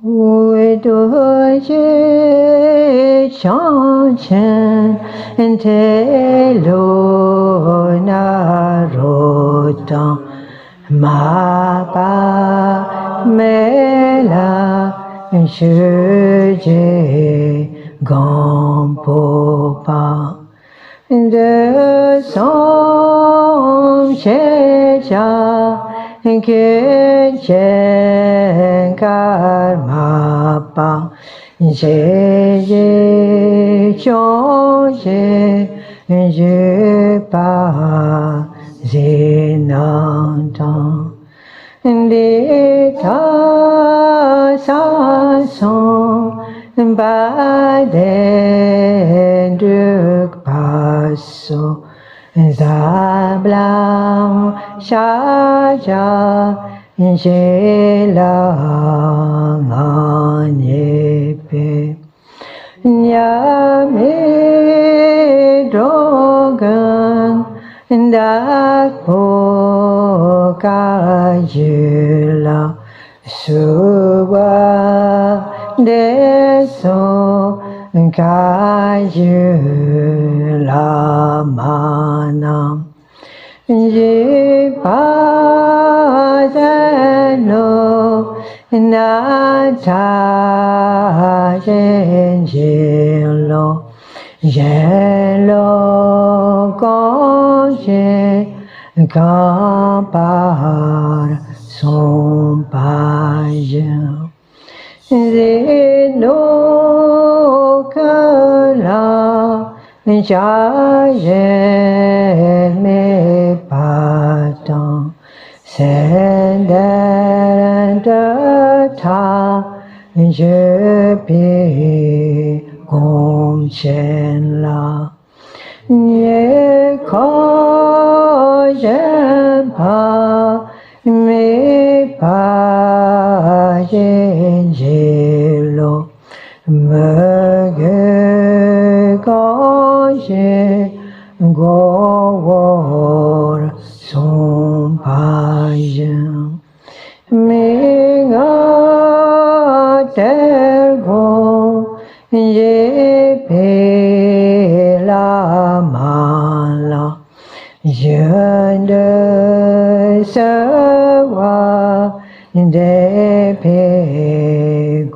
无多些相牵，天路那罗当马巴梅拉世界刚不巴。的松谢家给见干嘛吧？谢谢中谢日巴人能当的他萨松。Baden duk paso Zablam shaja Jelang anepe Nyame drogan Dak pokajula Suwa Deso Kaju Lama Jipazano Nata Jelo Jelo Konje Kampar Sompaja Zeno kala jaye me patan sender ta je pi gom chen la ye ko je pa me pa Jelo me gaje go son pajem me gatergo je pe la mala je de sawa de pe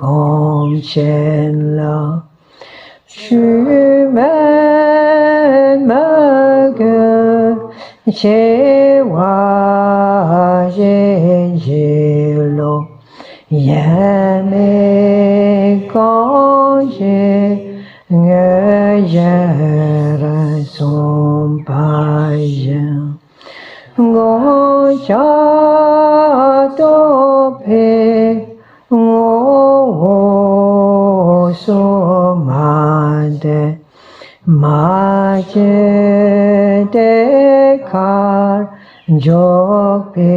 gom chen la shu men ma ge che wa je lo ye me gom je nge je ra son pa yen go cha to pe ngo so ma de ma je de kar jo pe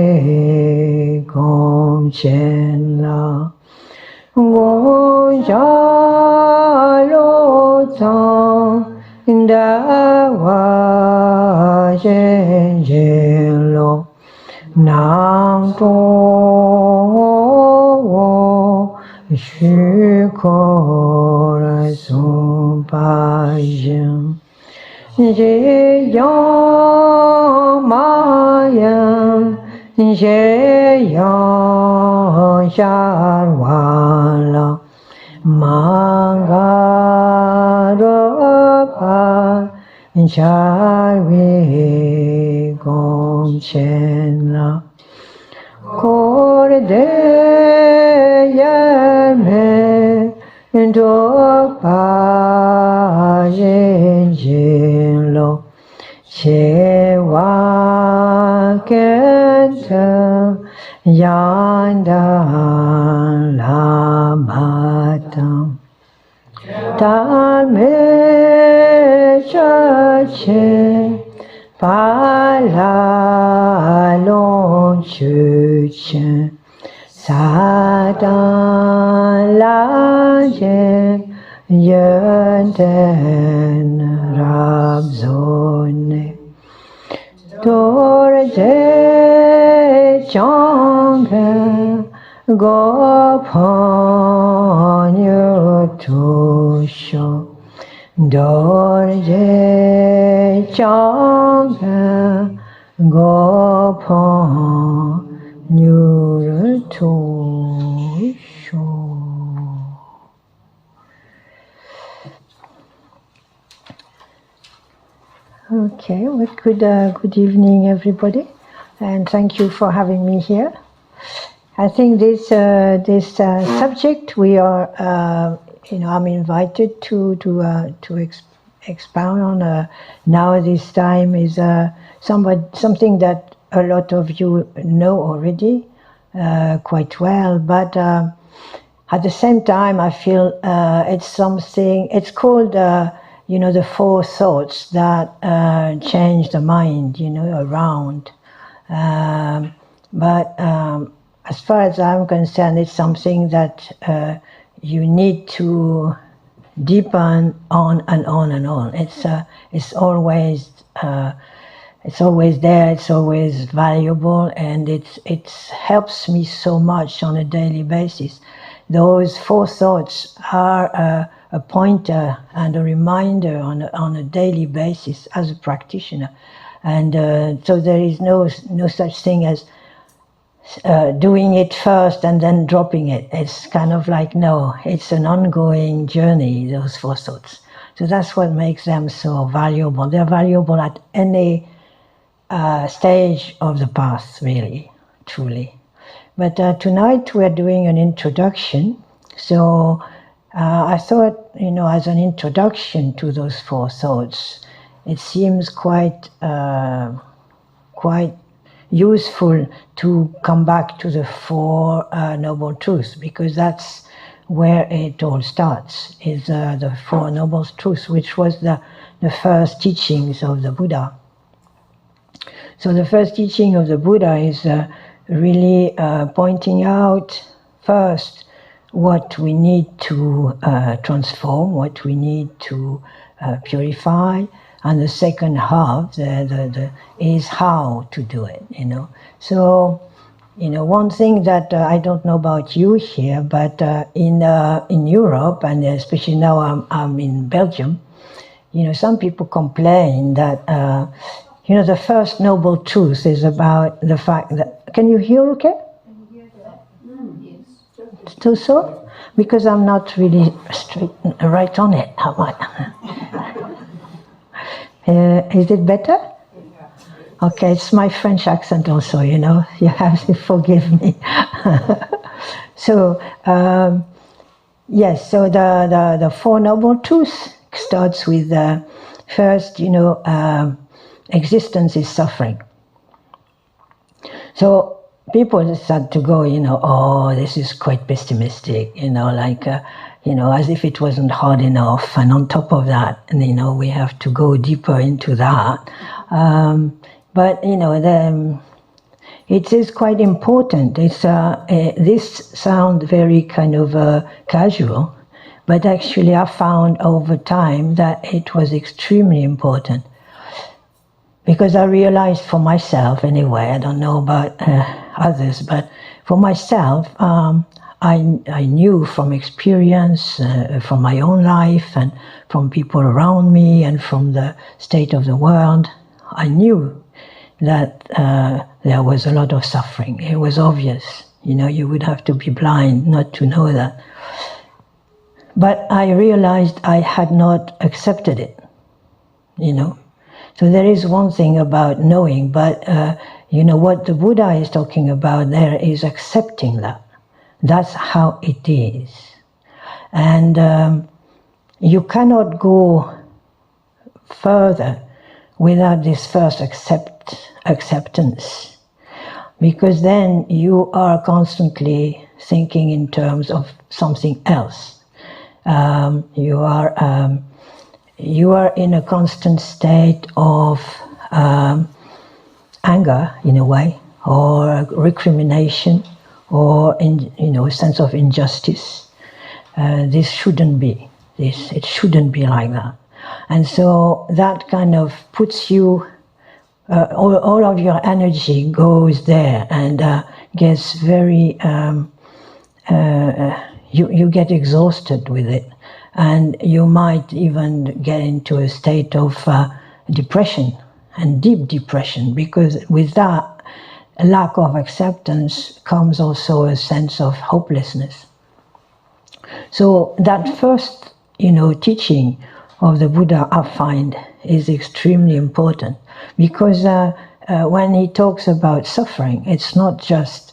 gom chen la ngo ja lo tang da wa je lo nang to虚corazón payan ye yang mayan ye yang sharwala mangaropa charvi gom chen la Korde yame do pa yin lo che wa kenta yanda la matam ta me cha che pa la long chu chen sa dan la yen yen den rab zone tor je chong go pon yu tu sho dorje chang go pon yu tu sho. Okay, well, good evening, everybody, and thank you for having me here. I think this subject we are, I'm invited to expound on. Now this time is something that a lot of you know already quite well, but at the same time, I feel it's something. It's called. The four thoughts that change the mind, around. But as far as I'm concerned, it's something that you need to deepen on and on and on. It's always there. It's always valuable, and it helps me so much on a daily basis. Those four thoughts are a pointer and a reminder on a daily basis as a practitioner, and so there is no such thing as doing it first and then dropping it. It's kind of like, no, it's an ongoing journey, those four thoughts. So that's what makes them so valuable. They're valuable at any stage of the path, really, truly. But tonight we're doing an introduction. So I thought, as an introduction to those four thoughts, it seems quite useful to come back to the Four Noble Truths, because that's where it all starts, is the Four Noble Truths, which was the first teachings of the Buddha. So the first teaching of the Buddha is really pointing out first what we need to transform, what we need to purify, and the second half is how to do it. So one thing that I don't know about you here, but in Europe, and especially now I'm in Belgium, some people complain that the first noble truth is about the fact that, can you hear okay? Yes. Still so? Because I'm not really straight right on it, am I? Is it better? Okay, it's my French accent also, you have to forgive me. So, yes, so the Four Noble Truths starts with first, existence is suffering. So people start to go, oh, this is quite pessimistic, as if it wasn't hard enough. And on top of that, we have to go deeper into that. But it is quite important. This sounds very kind of casual, but actually I found over time that it was extremely important. Because I realized for myself, anyway, I don't know about others, but for myself, I knew from experience, from my own life, and from people around me, and from the state of the world, I knew that there was a lot of suffering. It was obvious. You would have to be blind not to know that. But I realized I had not accepted it, So there is one thing about knowing, but what the Buddha is talking about there is accepting that. That's how it is. And you cannot go further without this first acceptance, because then you are constantly thinking in terms of something else. You are in a constant state of anger, in a way, or recrimination, or a sense of injustice. This shouldn't be. It shouldn't be like that. And so that kind of puts you, all of your energy goes there and gets very you get exhausted with it, and you might even get into a state of depression and deep depression, because with that lack of acceptance comes also a sense of hopelessness. So that first, teaching of the Buddha, I find, is extremely important, because when he talks about suffering, it's not just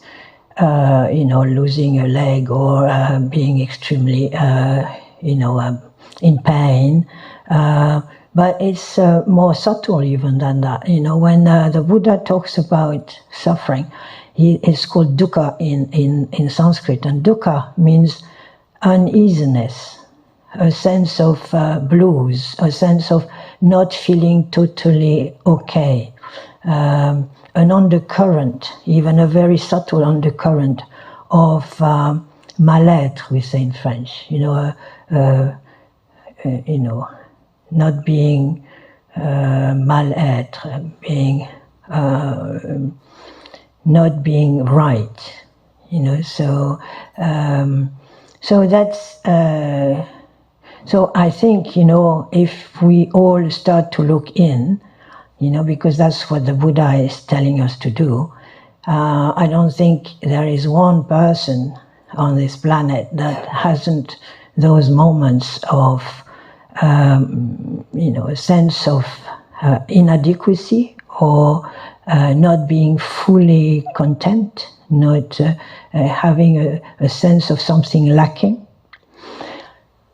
losing a leg or being extremely in pain, but it's more subtle even than that. When the Buddha talks about suffering, it's called dukkha in Sanskrit, and dukkha means uneasiness, a sense of blues, a sense of not feeling totally okay, an undercurrent, even a very subtle undercurrent of mal-être, we say in French. Not being mal-être, being not being right. So that's. So I think, if we all start to look in, because that's what the Buddha is telling us to do. I don't think there is one person on this planet that hasn't those moments of, a sense of inadequacy, or not being fully content, not having a sense of something lacking.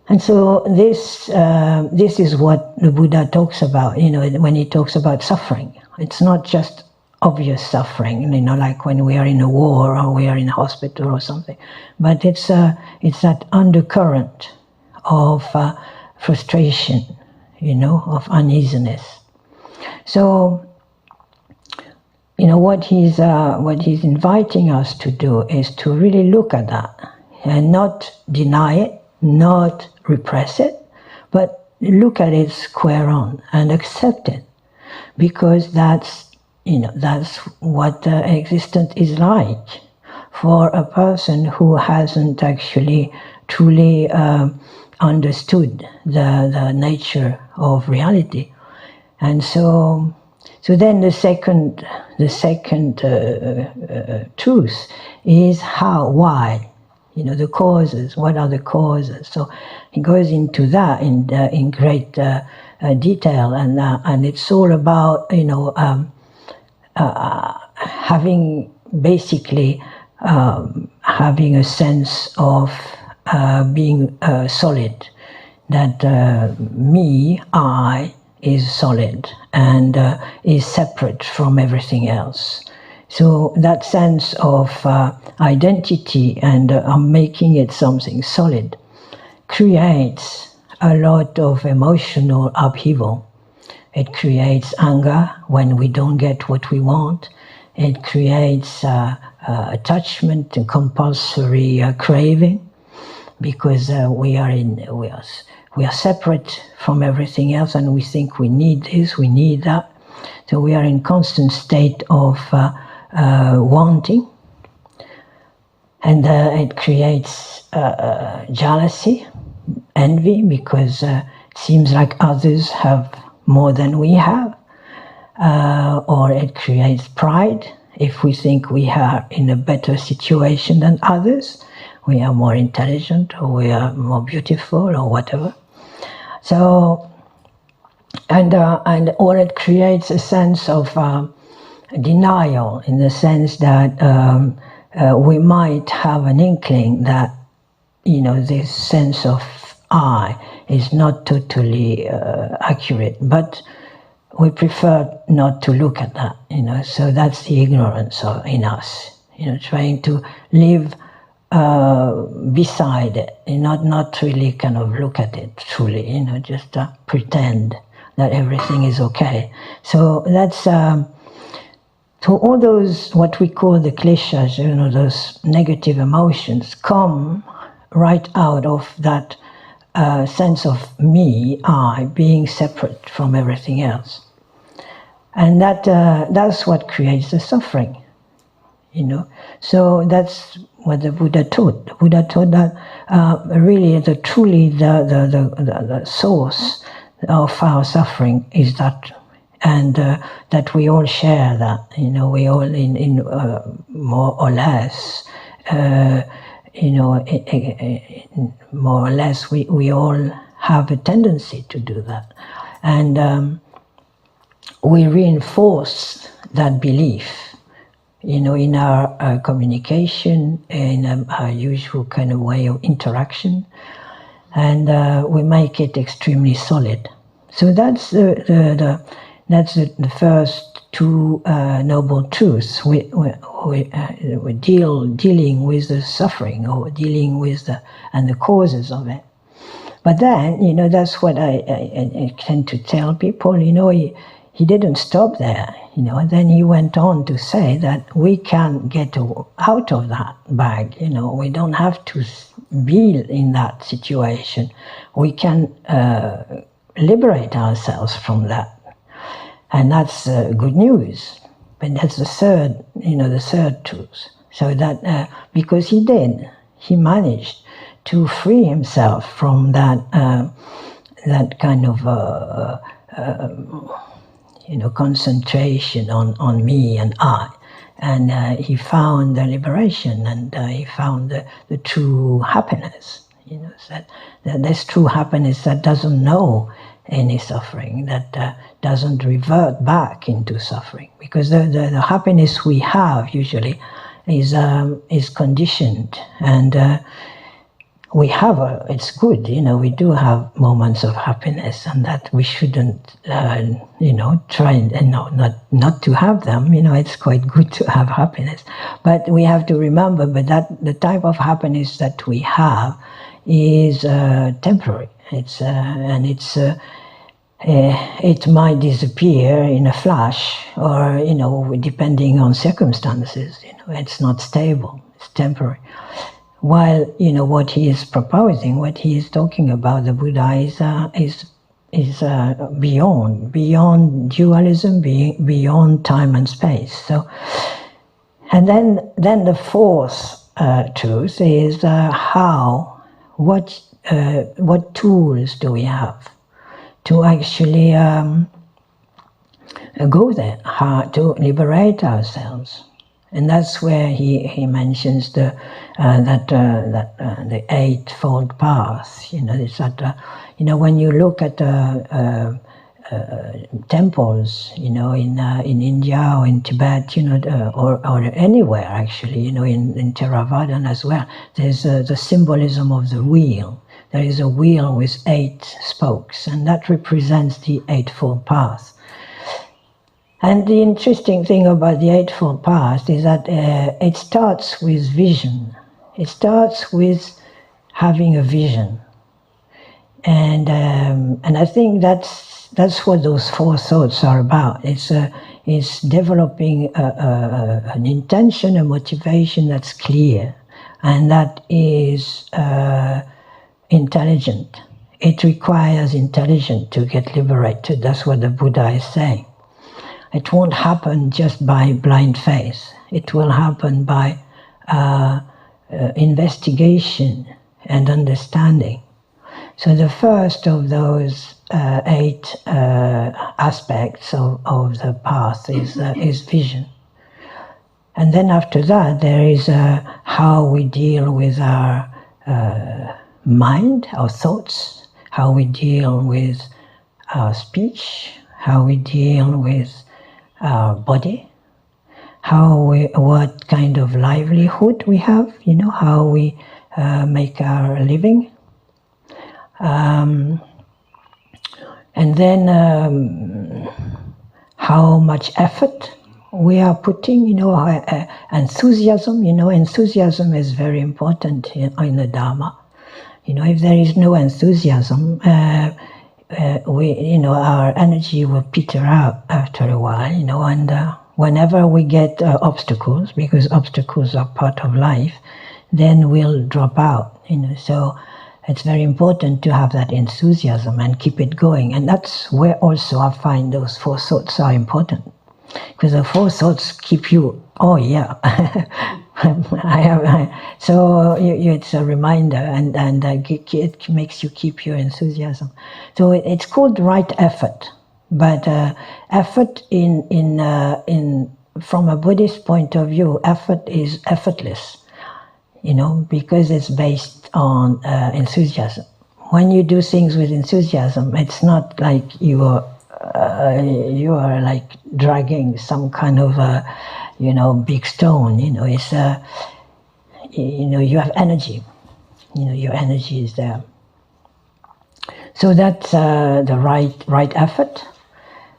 And so this is what the Buddha talks about, when he talks about suffering. It's not just obvious suffering, like when we are in a war or we are in a hospital or something, but it's that undercurrent of frustration, of uneasiness. So, what he's inviting us to do is to really look at that and not deny it, not repress it, but look at it square on and accept it, because that's what existence is like for a person who hasn't actually truly understood the nature of reality. And so then the second truth is why. The causes. What are the causes? So he goes into that in great detail, and it's all about having having a sense of being solid. That me, I, is solid and is separate from everything else. So that sense of identity and making it something solid creates a lot of emotional upheaval. It creates anger when we don't get what we want. It creates attachment and compulsory craving, because we are separate from everything else, and we think we need this, we need that. So we are in constant state of wanting, and it creates jealousy, envy, because it seems like others have more than we have, or it creates pride if we think we are in a better situation than others, we are more intelligent, or we are more beautiful, or whatever. So, or it creates a sense of denial, in the sense that we might have an inkling that this sense of I is not totally accurate, but we prefer not to look at that. So that's the ignorance in us. Trying to live beside it, not really kind of look at it truly. Just pretend that everything is okay. So that's. So all those, what we call the kleshas, those negative emotions, come right out of that sense of me, I, being separate from everything else. And that's what creates the suffering, So that's what the Buddha taught. The Buddha taught that really the source of our suffering is that, and that we all share that. We all in more or less. More or less, we all have a tendency to do that, and we reinforce that belief, in our communication, in our usual kind of way of interaction, and we make it extremely solid. So that's the first two noble truths. We're dealing with the suffering, or dealing with the causes of it. But then, that's what I tend to tell people. He didn't stop there. Then he went on to say that we can get out of that bag. We don't have to be in that situation. We can liberate ourselves from that. And that's good news. But that's the third truth. So that because he managed to free himself from that kind of concentration on me and I, and he found the liberation, and he found the true happiness. That this true happiness that doesn't know any suffering, that doesn't revert back into suffering, because the happiness we have usually is conditioned, and we have it's good, we do have moments of happiness, and that we shouldn't try not to have them. It's quite good to have happiness, but we have to remember that the type of happiness that we have is temporary. It might disappear in a flash, or depending on circumstances. It's not stable. It's temporary. While what he is proposing, what he is talking about, the Buddha is beyond dualism, beyond time and space. So, and then the fourth truth is what tools do we have to actually go there, how to liberate ourselves. And that's where he mentions the eightfold path. It's that when you look at temples, in India or in Tibet, or anywhere actually, in Theravada as well, there's the symbolism of the wheel. There is a wheel with 8 spokes, and that represents the eightfold path. And the interesting thing about the Eightfold Path is that it starts with vision. It starts with having a vision, and I think that's what those 4 thoughts are about. It's developing an intention, a motivation that's clear, and that is intelligent. It requires intelligence to get liberated. That's what the Buddha is saying. It won't happen just by blind faith. It will happen by investigation and understanding. So the first of those 8 aspects of the path is vision. And then after that, there is how we deal with our mind, our thoughts, how we deal with our speech, how we deal with our body, what kind of livelihood we have, how we make our living, and then how much effort we are putting, enthusiasm. Enthusiasm is very important in the Dharma. If there is no enthusiasm, our energy will peter out after a while, and whenever we get obstacles, because obstacles are part of life, then we'll drop out, So it's very important to have that enthusiasm and keep it going. And that's where also I find those 4 thoughts are important, because the 4 thoughts keep you, oh yeah, So it's a reminder, and it makes you keep your enthusiasm. So it's called right effort, but effort in from a Buddhist point of view, effort is effortless, because it's based on enthusiasm. When you do things with enthusiasm, it's not like you are like dragging some kind of big stone. It's you have energy. Your energy is there. So that's the right effort,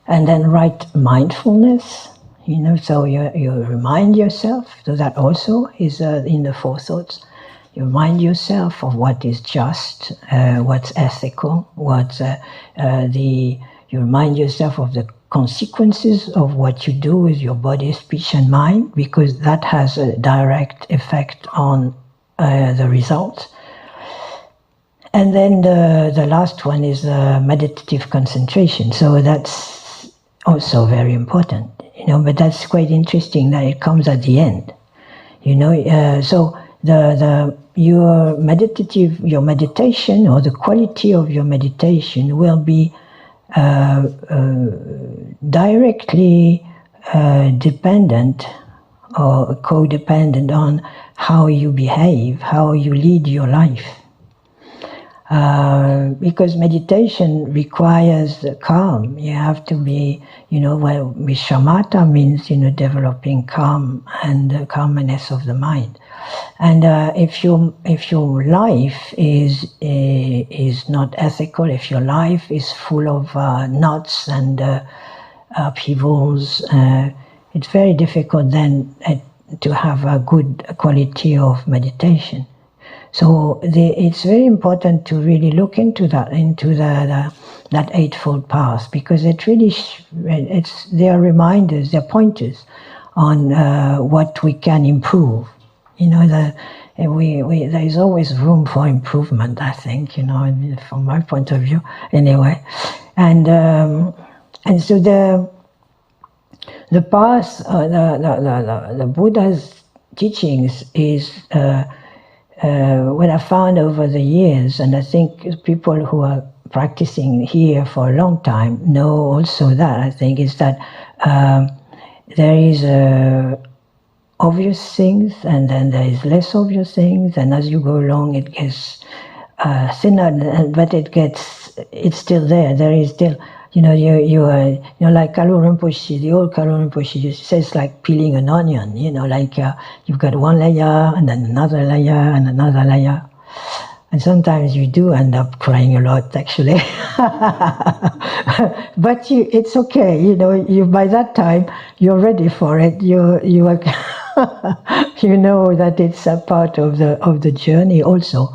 and then right mindfulness. So you remind yourself. So that also is in the four thoughts. You remind yourself of what is just, what's ethical, you remind yourself of the consequences of what you do with your body, speech, and mind, because that has a direct effect on the results. And then the last one is meditative concentration. So that's also very important, but that's quite interesting that it comes at the end, so your meditation, or the quality of your meditation, will be directly dependent or codependent on how you behave, how you lead your life. Because meditation requires calm. You have to be, with shamatha means, developing calm and calmness of the mind. And if your life is not ethical, if your life is full of knots and upheavals, it's very difficult then to have a good quality of meditation. So it's very important to really look into that Eightfold Path, because it really they are reminders, they're pointers on what we can improve. There is always room for improvement, I think, from my point of view, anyway. And so the path, the Buddha's teachings is what I found over the years, and I think people who are practicing here for a long time know also that, I think, is that there is obvious things, and then there is less obvious things, and as you go along it gets thinner, but it's still there. There is still, like Kalu Rinpoche, the old Kalu Rinpoche says, like peeling an onion, like you've got one layer and then another layer and another layer. And sometimes you do end up crying a lot, actually. But it's okay, you by that time you're ready for it. You are you know that it's a part of the journey also.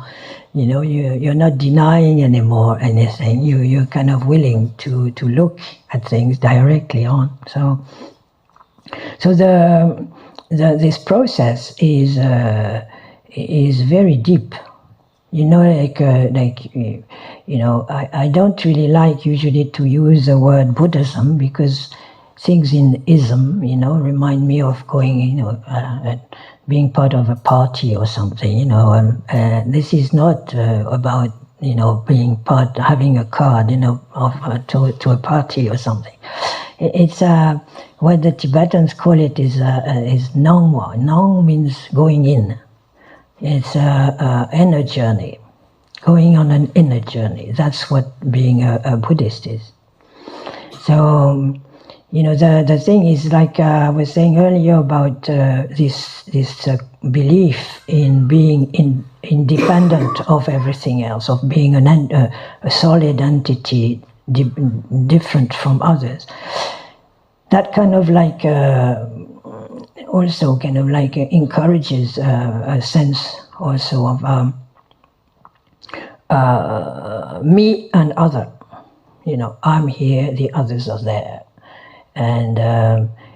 You're not denying anymore anything. You're kind of willing to look at things directly on. So this process is very deep. I don't really like usually to use the word Buddhism, because things in ism, remind me of going, being part of a party or something, and this is not about, being part, having a card, to a party or something. It's what the Tibetans call it is nongwa. Nong means going in. It's an inner journey, going on an inner journey. That's what being a Buddhist is. So, the thing is, like I was saying earlier about this belief in being independent of everything else, of being a solid entity, different from others. That kind of like also kind of like encourages a sense also of me and other. I'm here, the others are there. And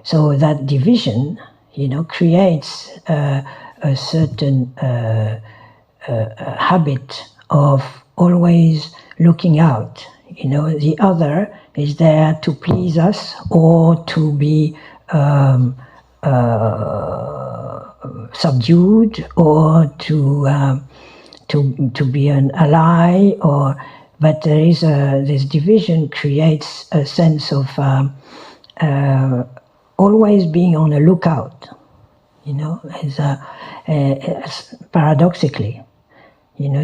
so that division, creates a certain habit of always looking out. The other is there to please us or to be subdued or to be an ally, but there is this division creates a sense of always being on a lookout, as paradoxically,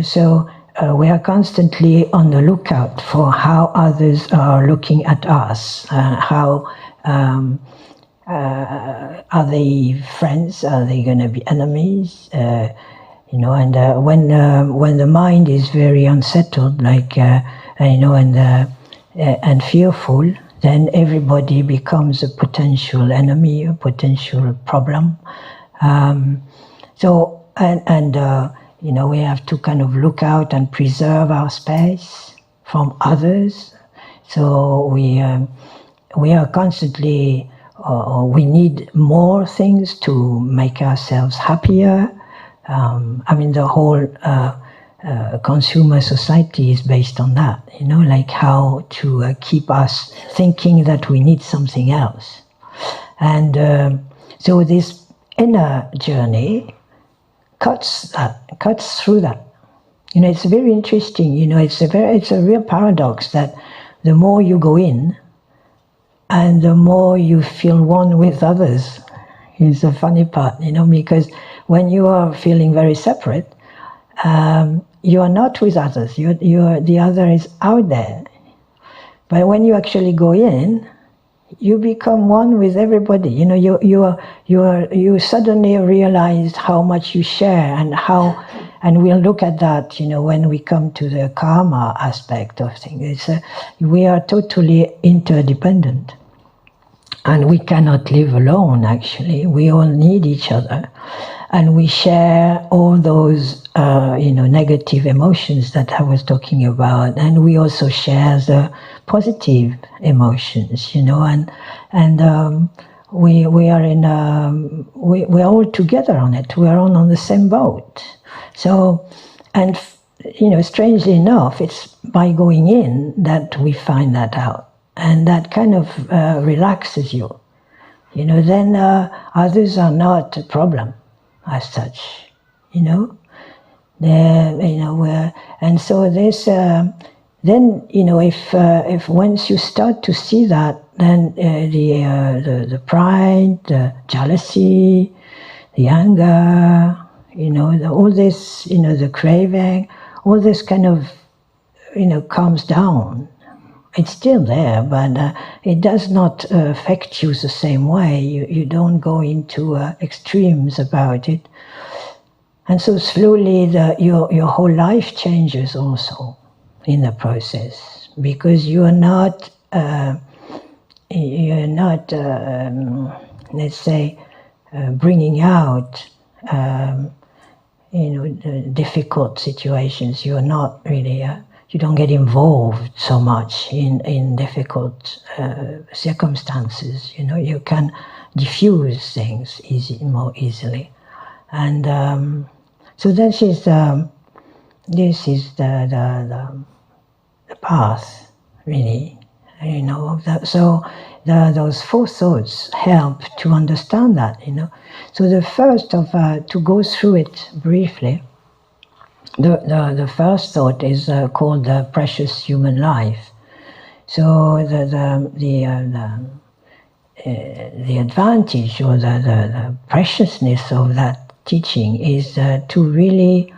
so we are constantly on the lookout for how others are looking at us, how are they friends, are they going to be enemies, and when the mind is very unsettled, like and fearful, then everybody becomes a potential enemy, a potential problem. We have to kind of look out and preserve our space from others. So we are constantly, we need more things to make ourselves happier. The whole consumer society is based on that, like how to keep us thinking that we need something else. And so this inner journey cuts through that. It's very interesting. It's a real paradox that the more you go in, and the more you feel one with others. Is the funny part, because when you are feeling very separate, you are not with others. The other is out there. But when you actually go in, you become one with everybody. You suddenly realize how much you share and we'll look at that, when we come to the karma aspect of things. We are totally interdependent. And we cannot live alone, actually. We all need each other. And we share all those, negative emotions that I was talking about. And we also share the positive emotions, we are we're all together on it. We are all on the same boat. So, and, strangely enough, it's by going in that we find that out. And that kind of relaxes you. Then others are not a problem as such, and so this, then, if once you start to see that, then the pride, the jealousy, the anger, all this, the craving, all this kind of, calms down. It's still there, but it does not affect you the same way. You don't go into extremes about it. And so slowly your whole life changes also in the process, because you are not, let's say, bringing out, difficult situations. You are not really... you don't get involved so much in difficult circumstances. You can diffuse things more easily, and so this is the path, really. So those four thoughts help to understand that. So the first of to go through it briefly. The first thought is called the precious human life. So the advantage or the preciousness of that teaching is to really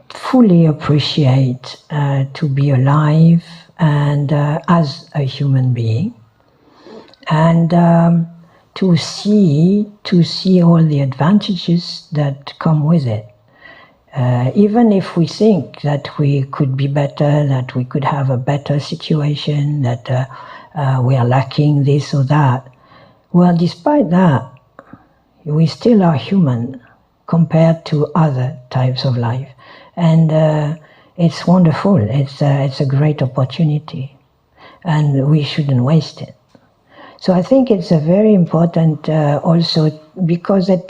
fully appreciate to be alive and as a human being, and to see all the advantages that come with it. Even if we think that we could be better, that we could have a better situation, that we are lacking this or that, well, despite that, we still are human compared to other types of life. And it's wonderful. It's a great opportunity. And we shouldn't waste it. So I think it's a very important also, because it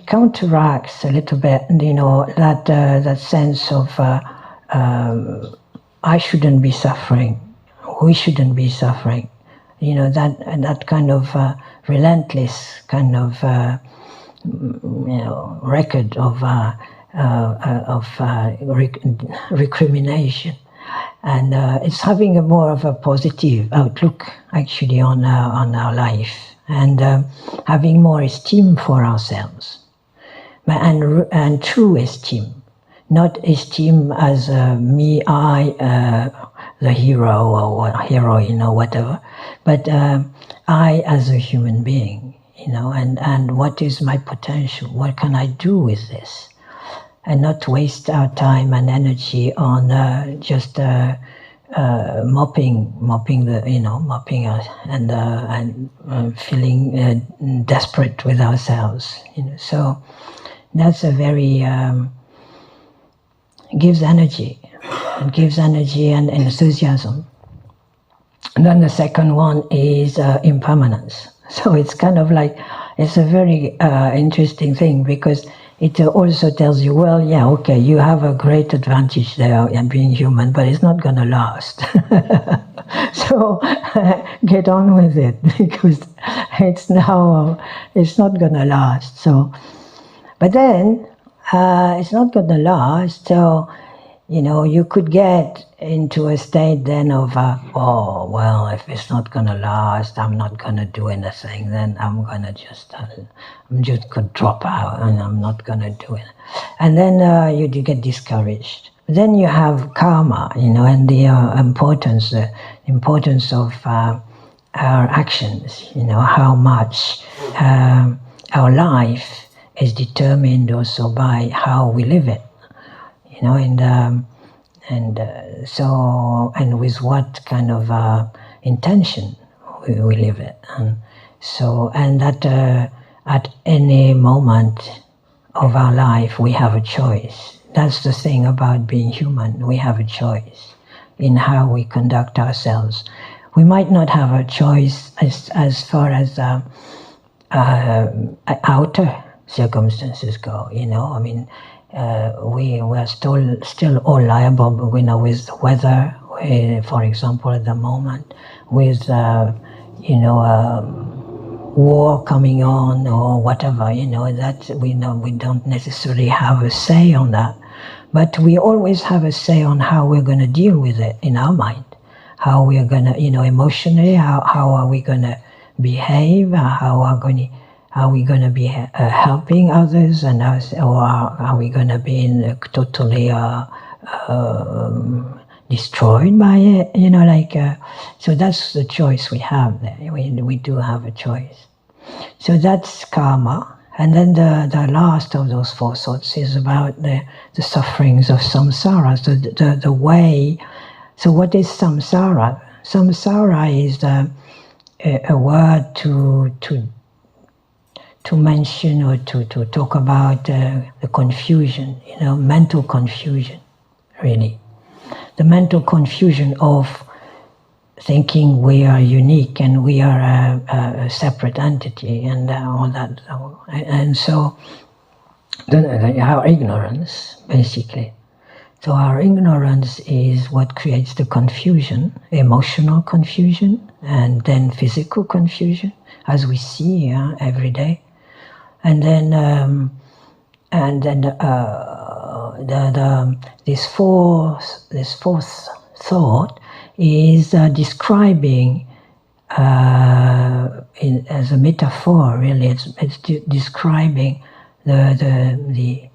counteracts a little bit, that sense of I shouldn't be suffering, we shouldn't be suffering. that kind of relentless kind of record of recrimination, and it's having a more of a positive outlook actually on our life, and having more esteem for ourselves, and true esteem, not esteem as me, I, the hero or heroine or whatever, but I as a human being, and what is my potential? What can I do with this? And not waste our time and energy on just mopping us and feeling desperate with ourselves. So that's a very gives energy. It gives energy and enthusiasm. And then the second one is impermanence. So it's kind of like, it's a very interesting thing, because it also tells you, well, yeah, okay, you have a great advantage there in being human, but it's not going to last. So get on with it, because it's not going to last. So, but then it's not going to last. So, you could get into a state then of, oh, well, if it's not going to last, I'm not going to do anything, then I'm just going to drop out, and I'm not going to do it. And then you get discouraged. Then you have karma, and the importance of our actions, how much our life is determined also by how we live it. And with what kind of intention we live it, and that at any moment of our life we have a choice. That's the thing about being human. We have a choice in how we conduct ourselves. We might not have a choice as far as outer circumstances go. We were still all liable, with the weather, for example, at the moment, with war coming on or whatever. That we don't necessarily have a say on that, but we always have a say on how we're going to deal with it in our mind, how we're going to, emotionally, how are we going to behave, are we going to be helping others and us, or are we going to be totally destroyed by it? So that's the choice we have there. We do have a choice. So that's karma. And then the last of those four thoughts is about the sufferings of samsara. So the way. So what is samsara? Samsara is a word to mention or to talk about the confusion, mental confusion, really. The mental confusion of thinking we are unique and we are a separate entity and all that. And so our ignorance, basically. So our ignorance is what creates the confusion, emotional confusion, and then physical confusion, as we see every day. And then this fourth thought is describing as a metaphor. Really, it's describing the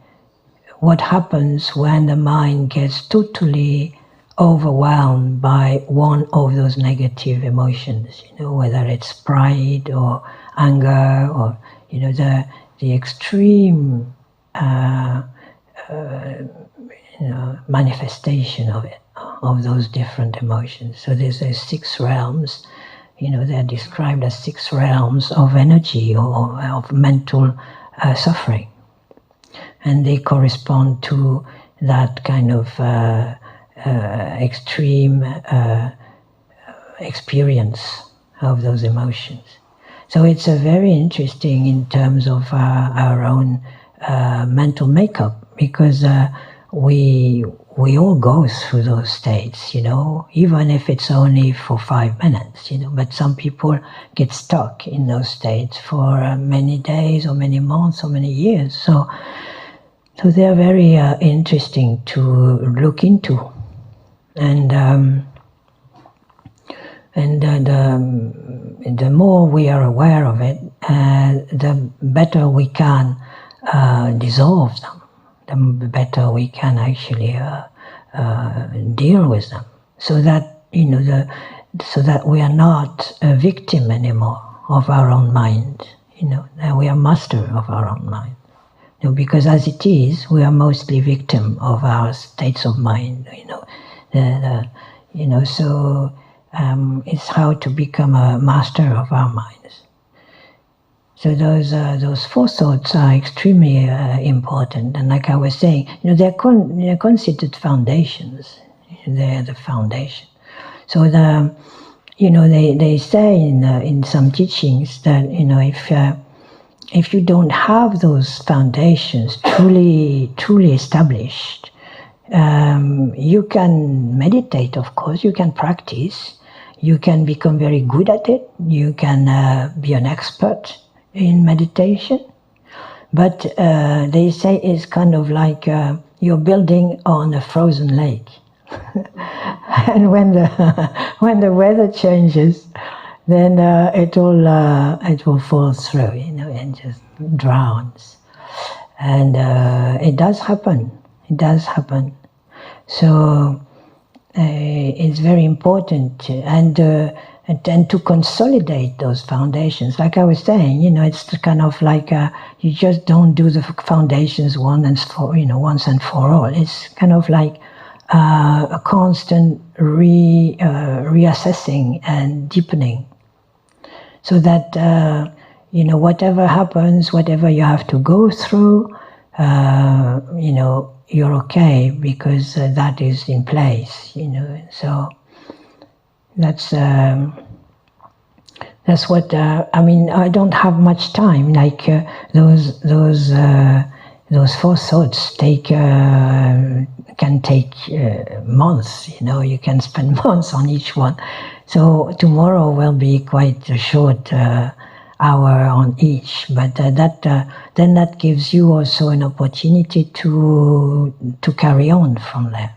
what happens when the mind gets totally overwhelmed by one of those negative emotions. Whether it's pride or anger or the extreme manifestation of it, of those different emotions. So there's 6 realms, they're described as 6 realms of energy or of mental suffering. And they correspond to that kind of extreme experience of those emotions. So it's a very interesting in terms of our own mental makeup, because we we all go through those states, even if it's only for 5 minutes, but some people get stuck in those states for many days or many months or many years. So they're very interesting to look into. And the more we are aware of it, the better we can dissolve them, the better we can actually deal with them, so that so that we are not a victim anymore of our own mind. That we are master of our own mind. Because as it is, we are mostly victim of our states of mind. So it's how to become a master of our minds. So those four thoughts are extremely important, and like I was saying, they're considered foundations. They're the foundation. So they say in some teachings that if you don't have those foundations truly established, you can meditate, of course, you can practice, you can become very good at it, you can be an expert in meditation, but they say it's kind of like you're building on a frozen lake. And when the weather changes, then it will fall through, and just drowns. And it does happen. It does happen. So it's very important and to consolidate those foundations. Like I was saying, it's kind of like you just don't do the foundations once and for all. It's kind of like a constant reassessing and deepening, so that whatever happens, whatever you have to go through, you're okay because that is in place. So that's what I don't have much time. Like those four thoughts can take months. You can spend months on each one. So tomorrow will be quite a short hour on each, but then that gives you also an opportunity to carry on from there,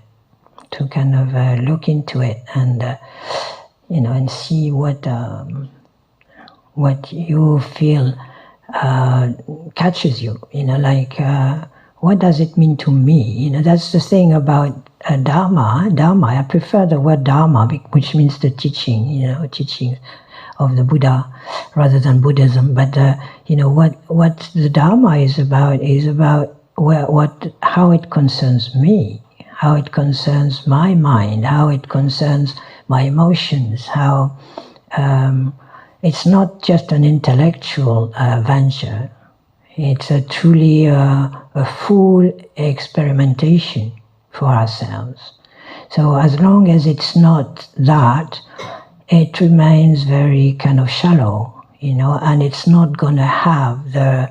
to kind of look into it and and see what you feel catches you. Like what does it mean to me? That's the thing about Dharma. I prefer the word Dharma, which means the teaching. Teaching of the Buddha rather than Buddhism. But what the Dharma is about how it concerns me, how it concerns my mind, how it concerns my emotions, how it's not just an intellectual venture. It's truly a full experimentation for ourselves. So as long as it's not that, it remains very kind of shallow, and it's not going to have the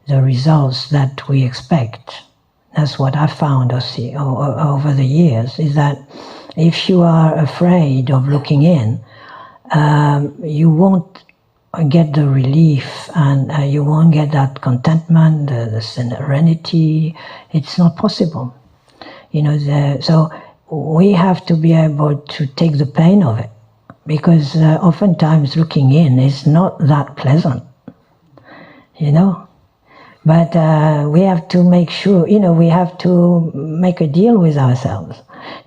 results that we expect. That's what I found over the years, is that if you are afraid of looking in, you won't get the relief, and you won't get that contentment, the serenity. It's not possible. So we have to be able to take the pain of it, because oftentimes looking in is not that pleasant, But we have to make sure, we have to make a deal with ourselves.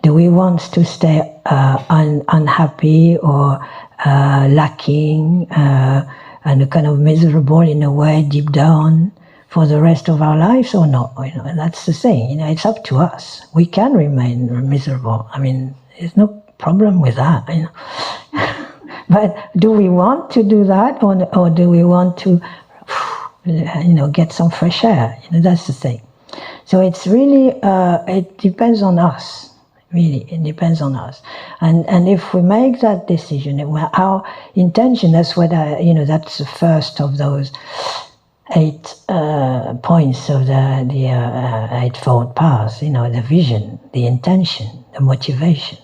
Do we want to stay unhappy or lacking and kind of miserable in a way deep down for the rest of our lives or not? That's the thing. It's up to us. We can remain miserable. There's no problem with that. But do we want to do that, or do we want to, get some fresh air? That's the thing. So it's really it depends on us. Really, it depends on us, and if we make that decision, our intention. That's what that's the first of those 8 points of the Eightfold Path. The vision, the intention, the motivation.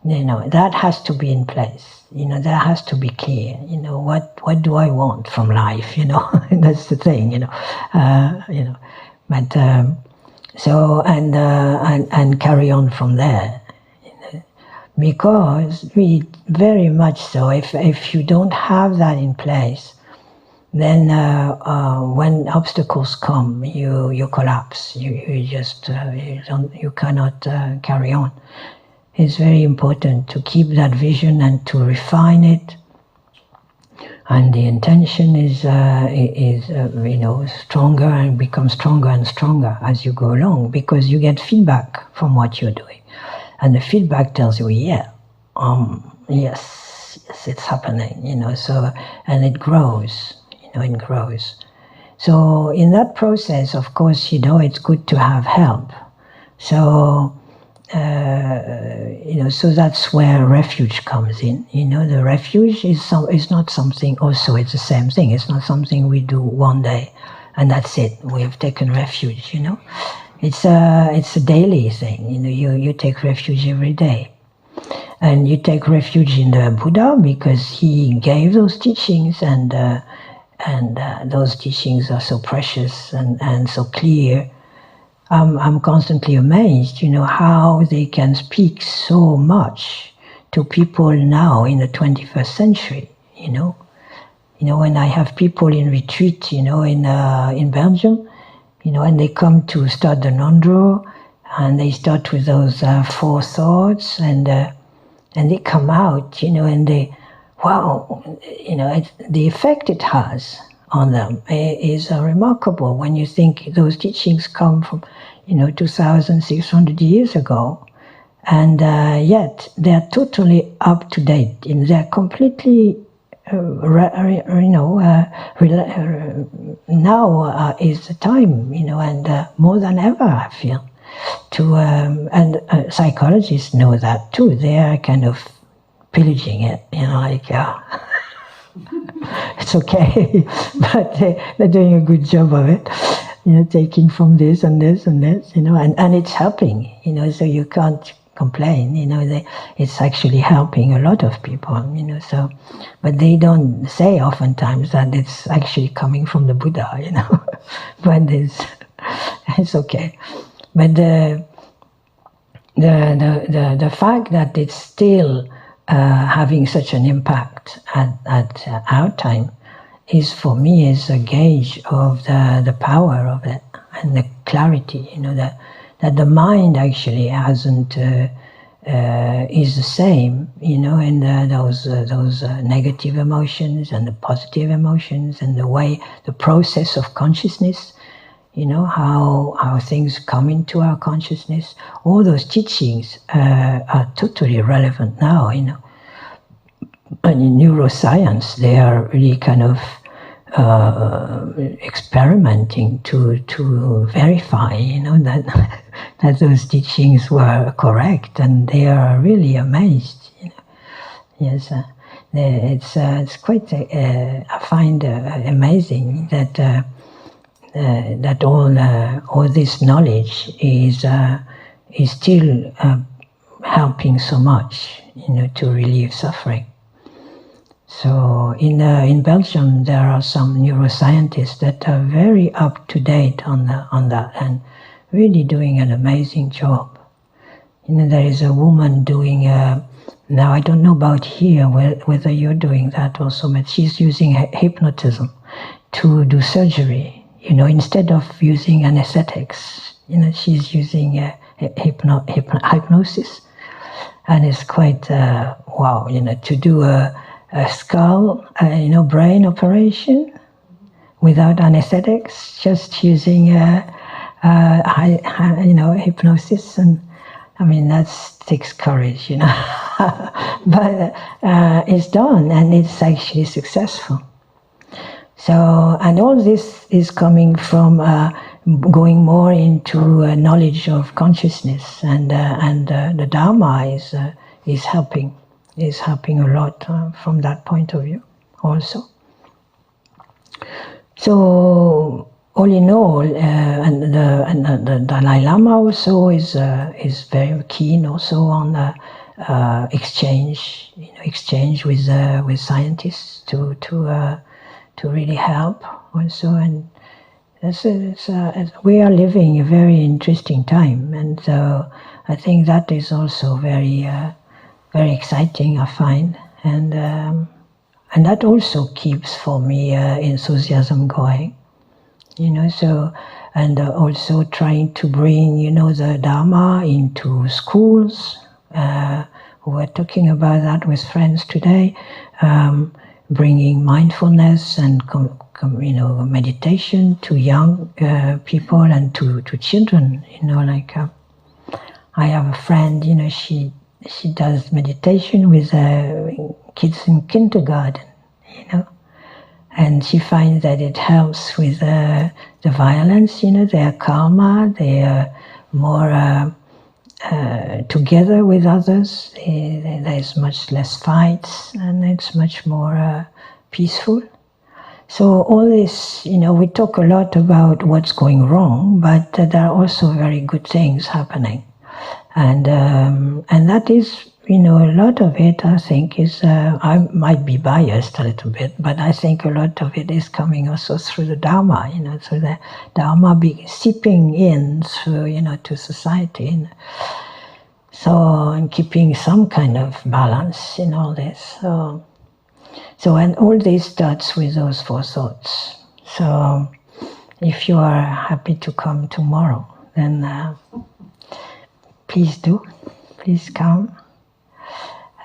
That has to be in place. That has to be clear. What do I want from life? That's the thing. But so and carry on from there. Because we very much so. If you don't have that in place, then when obstacles come, you collapse. You just you cannot carry on. It's very important to keep that vision and to refine it. And the intention is stronger and becomes stronger and stronger as you go along, because you get feedback from what you're doing, and the feedback tells you, yes, it's happening. So, and it grows. It grows. So in that process, of course, it's good to have help. So. So that's where refuge comes in. The refuge is not something. Also, it's the same thing. It's not something we do one day, and that's it. We've taken refuge. It's a daily thing. You take refuge every day, and you take refuge in the Buddha because he gave those teachings, and those teachings are so precious and so clear. I'm constantly amazed, how they can speak so much to people now in the 21st century. When I have people in retreat, in Belgium, and they come to start the non-draw, and they start with those 4 thoughts, and they come out, and they, wow, the effect it has on them is remarkable when you think those teachings come from 2,600 years ago, and yet they're totally up to date. They're completely now is the time, and more than ever I feel to and psychologists know that too. They are kind of pillaging it, it's okay, but they're doing a good job of it, taking from this and this and this, and it's helping, so you can't complain, it's actually helping a lot of people, so, but they don't say oftentimes that it's actually coming from the Buddha, but it's okay. But the fact that it's still having such an impact at our time is, for me, is a gauge of the power of it and the clarity, that the mind actually hasn't is the same, in those negative emotions and the positive emotions, and the process of consciousness, how things come into our consciousness. All those teachings are totally relevant now, And in neuroscience, they are really kind of experimenting to verify, that those teachings were correct, and they are really amazed. Yes, it's quite. I find amazing that. That all this knowledge is still helping so much, to relieve suffering. So in Belgium, there are some neuroscientists that are very up to date on that and really doing an amazing job. There is a woman doing now I don't know about here whether you're doing that also, but she's using hypnotism to do surgery. Instead of using anesthetics, she's using hypnosis, and it's quite wow, to do a skull, brain operation without anesthetics, just using hypnosis, and I mean that takes courage, but it's done, and it's actually successful. So, and all this is coming from going more into knowledge of consciousness, and the Dharma is helping a lot from that point of view also. So all in all, and the Dalai Lama also is very keen also on exchange with scientists to really help also. And we are living a very interesting time, and so I think that is also very exciting, I find, and that also keeps for me enthusiasm going, So, and also trying to bring the Dharma into schools. We were talking about that with friends today, bringing mindfulness and meditation to young people and to children. I have a friend, she does meditation with kids in kindergarten, and she finds that it helps with the violence, they are calmer, they are more together with others, there's much less fights, and it's much more peaceful. So all this, we talk a lot about what's going wrong, but there are also very good things happening. And that is, a lot of it, I think, is, I might be biased a little bit, but I think a lot of it is coming also through the Dharma, through the Dharma seeping in through, to society. So, and keeping some kind of balance in all this. So, and all this starts with those 4 thoughts. So, if you are happy to come tomorrow, then please do. Please come.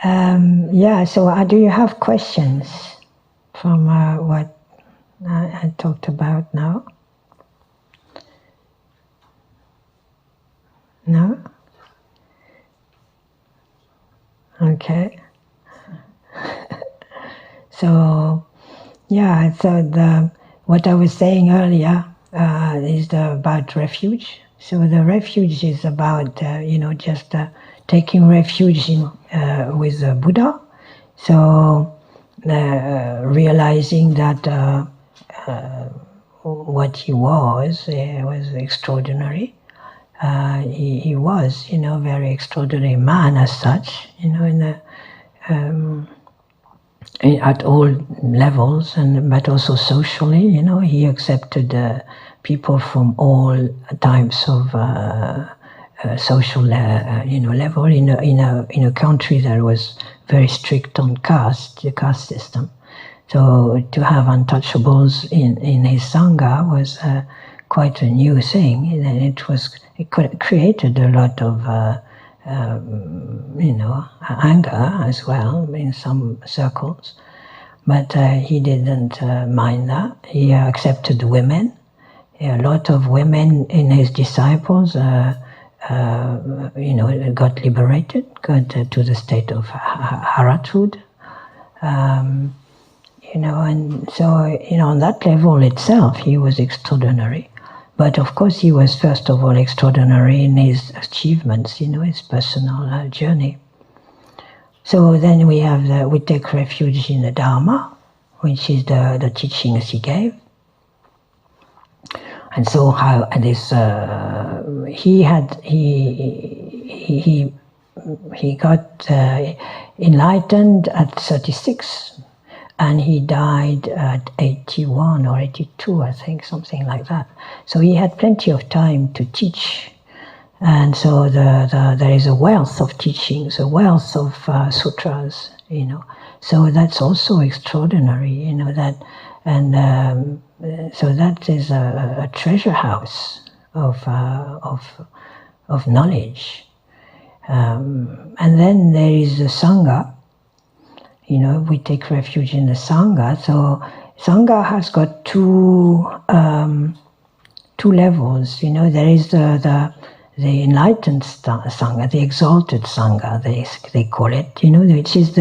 So do you have questions from what I talked about now? No? Okay. So, what I was saying earlier is about refuge. So the refuge is about, just taking refuge with Buddha. So realizing that what he was extraordinary. He was, very extraordinary man as such, at all levels, but also socially, he accepted people from all types of social, level in a country that was very strict on the caste system. So to have untouchables in his sangha was quite a new thing, and it created a lot of anger as well in some circles, but he didn't mind that. He accepted women. A lot of women in his disciples, got liberated, got to the state of harathood, and so on that level itself, he was extraordinary. But of course, he was first of all extraordinary in his achievements, his personal journey. So then we take refuge in the Dharma, which is the teachings he gave. And so he got enlightened at 36, and he died at 81 or 82, I think, something like that. So he had plenty of time to teach, and so there is a wealth of teachings, a wealth of sutras, So that's also extraordinary, so that is a treasure house of knowledge. And then there is the Sangha. We take refuge in the Sangha. So Sangha has got two levels. There is the enlightened Sangha, the exalted Sangha, they call it. Which is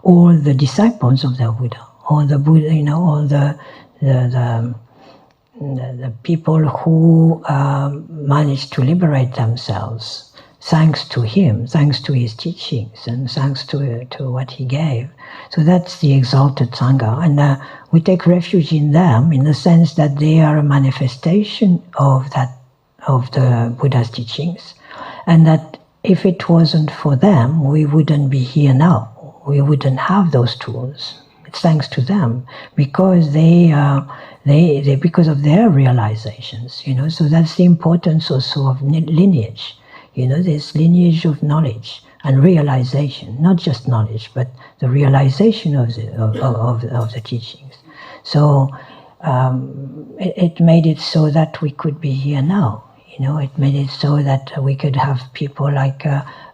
all the disciples of the Buddha, all the Buddha, all the people who managed to liberate themselves thanks to him, thanks to his teachings, and thanks to what he gave. So that's the exalted Sangha. And we take refuge in them in the sense that they are a manifestation of the Buddha's teachings. And that if it wasn't for them, we wouldn't be here now. We wouldn't have those tools. It's thanks to them because they because of their realizations, So that's the importance also of lineage. This lineage of knowledge and realization, not just knowledge, but the realization of the teachings. So it made it so that we could be here now. It made it so that we could have people like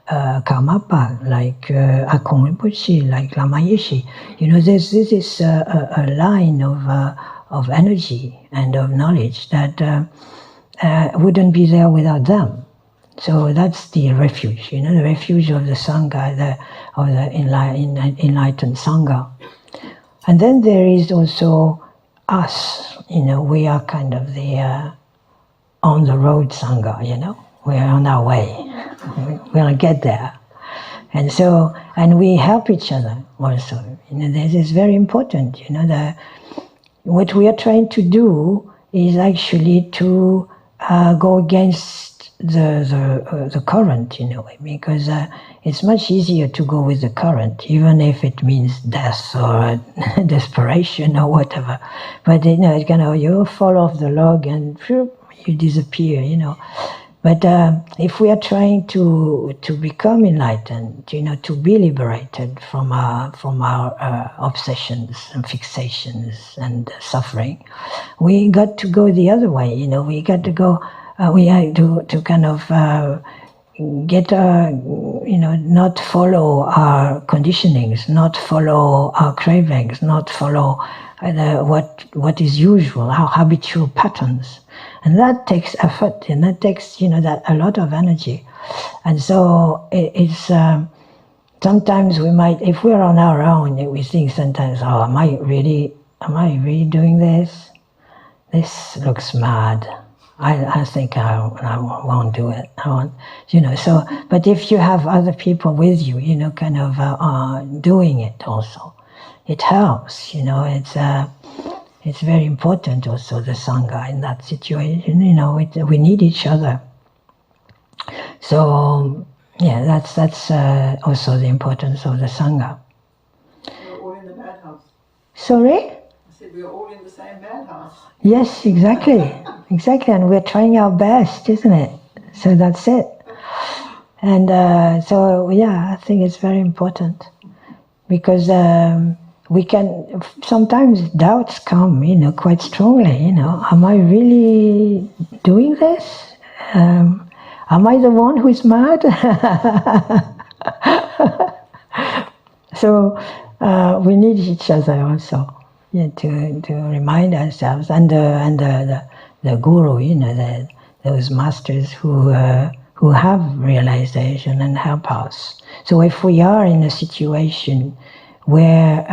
Karmapa, like Akong Rinpoche, like Lama Yeshe. This is a line of energy and of knowledge that wouldn't be there without them. So that's the refuge, the refuge of the Sangha, of the enlightened Sangha. And then there is also us, we are kind of the on the road Sangha, we're on our way, we're going to get there. And so, and we help each other also, this is very important, what we are trying to do is actually to go against the current in a way, because it's much easier to go with the current, even if it means death or desperation or whatever. But you fall off the log and you disappear, But if we are trying to become enlightened, to be liberated from our obsessions and fixations and suffering, we got to go the other way. We got to go. We have to kind of get not follow our conditionings, not follow our cravings, not follow what is usual, our habitual patterns. And that takes effort, and that takes that a lot of energy. And so it's sometimes we might, if we're on our own, we think sometimes, oh, am I really doing this? This looks mad. I think I won't do it. I won't, So, but if you have other people with you, kind of doing it also, it helps. It's very important also, the Sangha in that situation. We need each other. So yeah, that's also the importance of the Sangha. We're all in the bad house. Sorry? I said we're all in the same bad house. Yes, exactly. Exactly, and we're trying our best, isn't it? So that's it. And so, yeah, I think it's very important because we can, sometimes doubts come, quite strongly, am I really doing this? Am I the one who's mad? So we need each other also. Yeah, to remind ourselves, and the guru, those masters who have realization and help us. So if we are in a situation where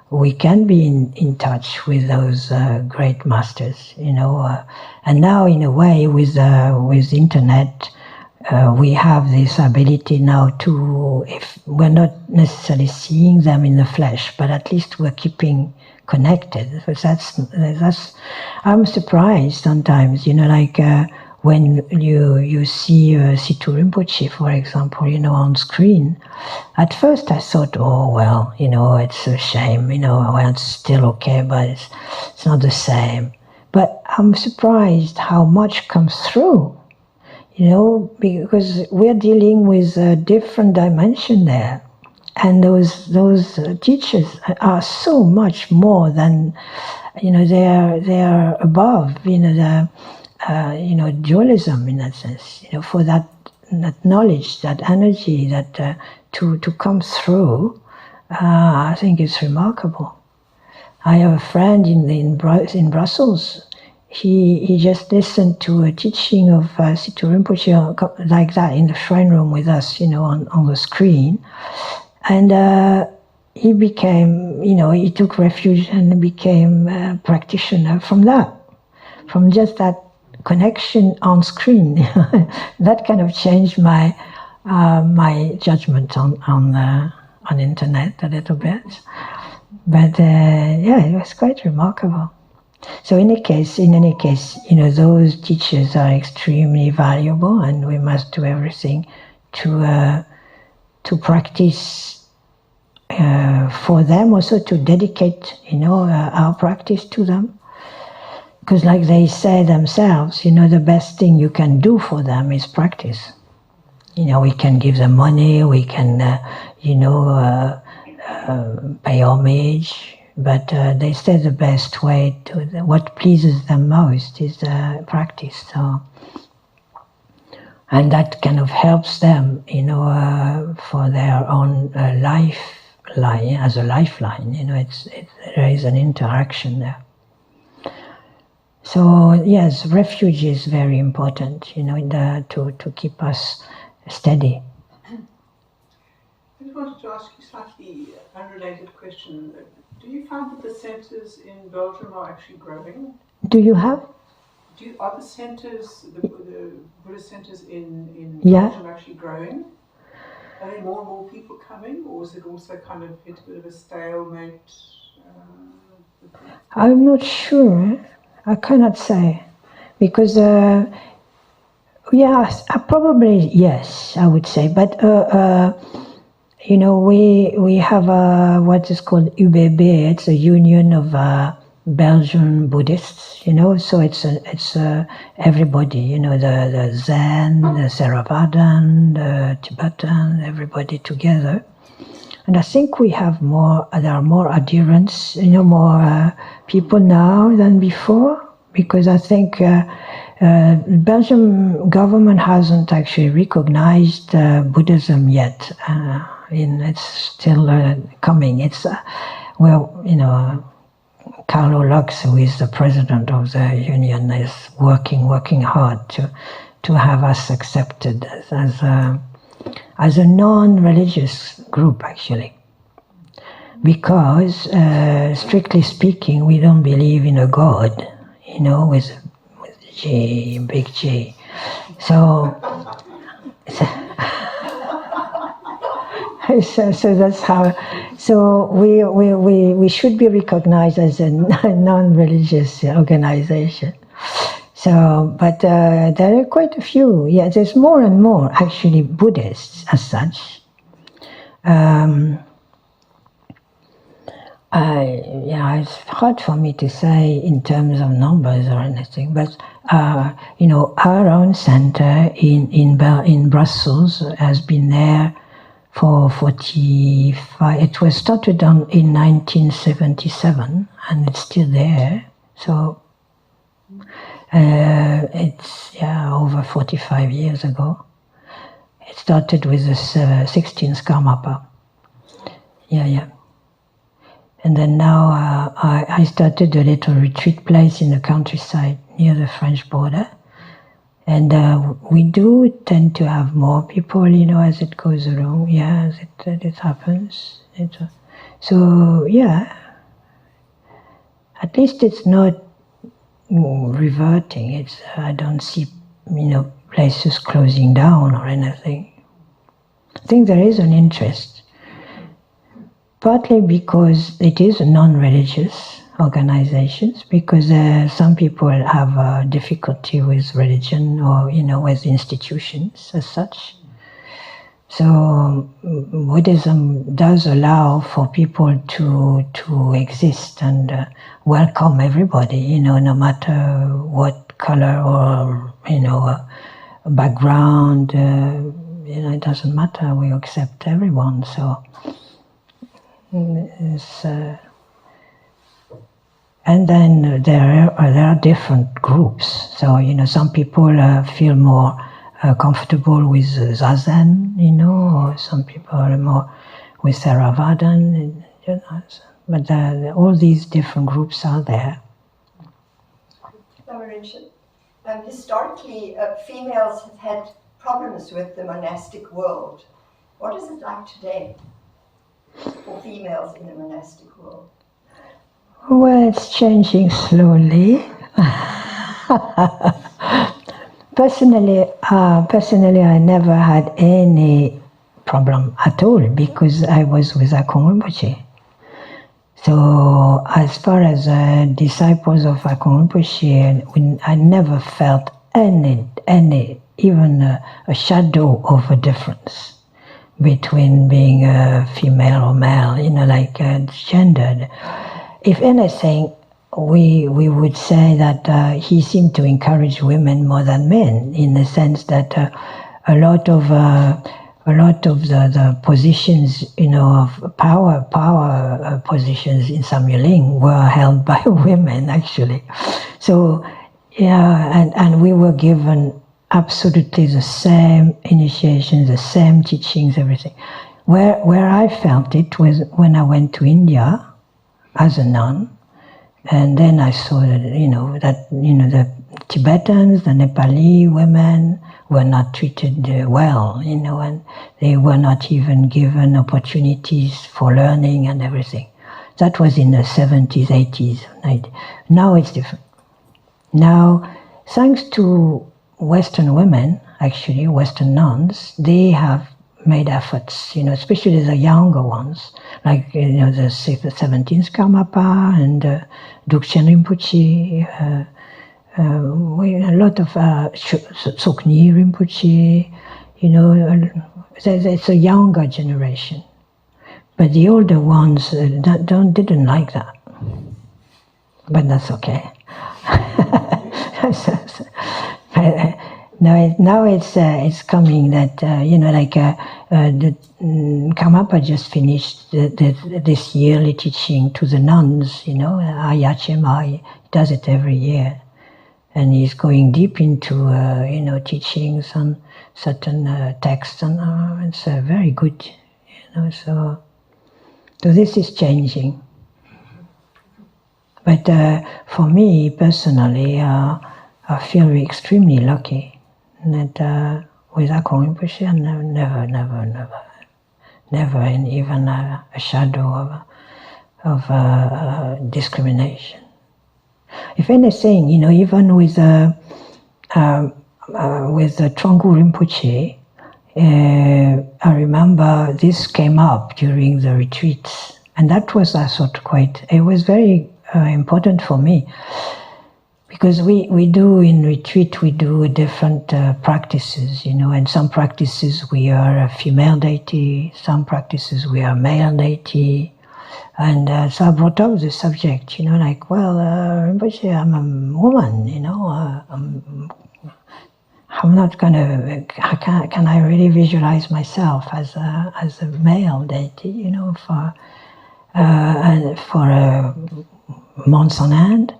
we can be in touch with those great masters, and now in a way with internet. We have this ability now to, if we're not necessarily seeing them in the flesh, but at least we're keeping connected. Because that's I'm surprised sometimes, like when you see Situ Rinpoche, for example, on screen. At first I thought, oh well, it's a shame, well, it's still okay, but it's not the same. But I'm surprised how much comes through. Because we're dealing with a different dimension there. And those teachers are so much more than, they are above, the dualism in that sense, for that knowledge, that energy, that to come through, I think it's remarkable. I have a friend in Brussels. He just listened to a teaching of Situ Rinpoche like that in the shrine room with us, on the screen. And he became, he took refuge and became a practitioner from that, from just that connection on screen. That kind of changed my my judgment on internet a little bit. But yeah, it was quite remarkable. So in any case, those teachers are extremely valuable, and we must do everything to practice for them, also to dedicate, our practice to them. Because like they say themselves, the best thing you can do for them is practice. We can give them money, we can, pay homage, but they say the best way to what pleases them most is practice. So, and that kind of helps them, for their own lifeline, as a lifeline. There is an interaction there. So yes, refuge is very important, to keep us steady. I just wanted to ask you a slightly unrelated question. Do you find that the centres in Belgium are actually growing? Do you have? Are the centres, the Buddhist centres in Yeah. Belgium actually growing? Are there more and more people coming, or is it also kind of hit a bit of a stalemate? I'm not sure. I cannot say, because yes, probably yes, I would say. But we have what is called UBB. It's a Union of Belgian Buddhists. So it's everybody. The Zen, the Theravadan, the Tibetan, everybody together. And I think there are more adherents, more people now than before, because I think Belgium government hasn't actually recognized Buddhism yet. It's still coming. It's Carlo Lux, who is the president of the union, is working hard to have us accepted as a non-religious group, actually, because strictly speaking, we don't believe in a God, with G, big G. So that's how. So we should be recognized as a non-religious organization. So, but there are quite a few. Yeah, there's more and more actually Buddhists as such. It's hard for me to say in terms of numbers or anything, but our own center in Brussels has been there for 45. It was started in 1977, and it's still there. So. It's over 45 years ago. It started with the 16th Karmapa. Yeah. And then now I started a little retreat place in the countryside near the French border. And we do tend to have more people, as it goes along. Yeah, as it happens. So, yeah. At least it's not reverting. I don't see places closing down or anything. I think there is an interest, partly because it is a non-religious organizations, because some people have difficulty with religion or with institutions as such. So Buddhism does allow for people to exist and welcome everybody, no matter what color or background. It doesn't matter. We accept everyone. So and then there are different groups. So some people feel more comfortable with Zazen, or some people are more with Theravadan, but all these different groups are there. Lama Rinchen, historically, females have had problems with the monastic world. What is it like today for females in the monastic world? Well, it's changing slowly. Personally, I never had any problem at all because I was with Akong Rinpoche. So as far as disciples of Akong Rinpoche, I never felt any even a shadow of a difference between being a female or male, like gendered. If anything, we would say that he seemed to encourage women more than men, in the sense that a lot of the positions, of power positions in Samyeling were held by women, actually. So, yeah, and we were given absolutely the same initiation, the same teachings, everything. Where I felt it was when I went to India as a nun, and then I saw that, the Tibetans, the Nepali women were not treated well, and they were not even given opportunities for learning and everything. That was in the 70s, 80s, 90s. Now it's different. Now, thanks to Western women, actually, Western nuns, they have made efforts, especially the younger ones, like, the 17th Karmapa and Dzogchen Rinpoche, a lot of Tsoknyi Rinpoche, it's a younger generation. But the older ones didn't like that. But that's okay. Now it's coming that, the Karmapa just finished this yearly teaching to the nuns, Ayachema, does it every year. And he's going deep into, teachings on certain texts, and it's very good, so this is changing. But for me, personally, I feel extremely lucky that with Akong Rinpoche, I never even a shadow of discrimination. If anything, even with the Trungku Rinpoche, I remember this came up during the retreats, and that was, I thought, it was very important for me, because we do in retreat, we do different practices, and some practices we are a female deity, some practices we are male deity. And so I brought up the subject, Rinpoche, I'm a woman, I'm not gonna, can I really visualize myself as a male deity, for months on end?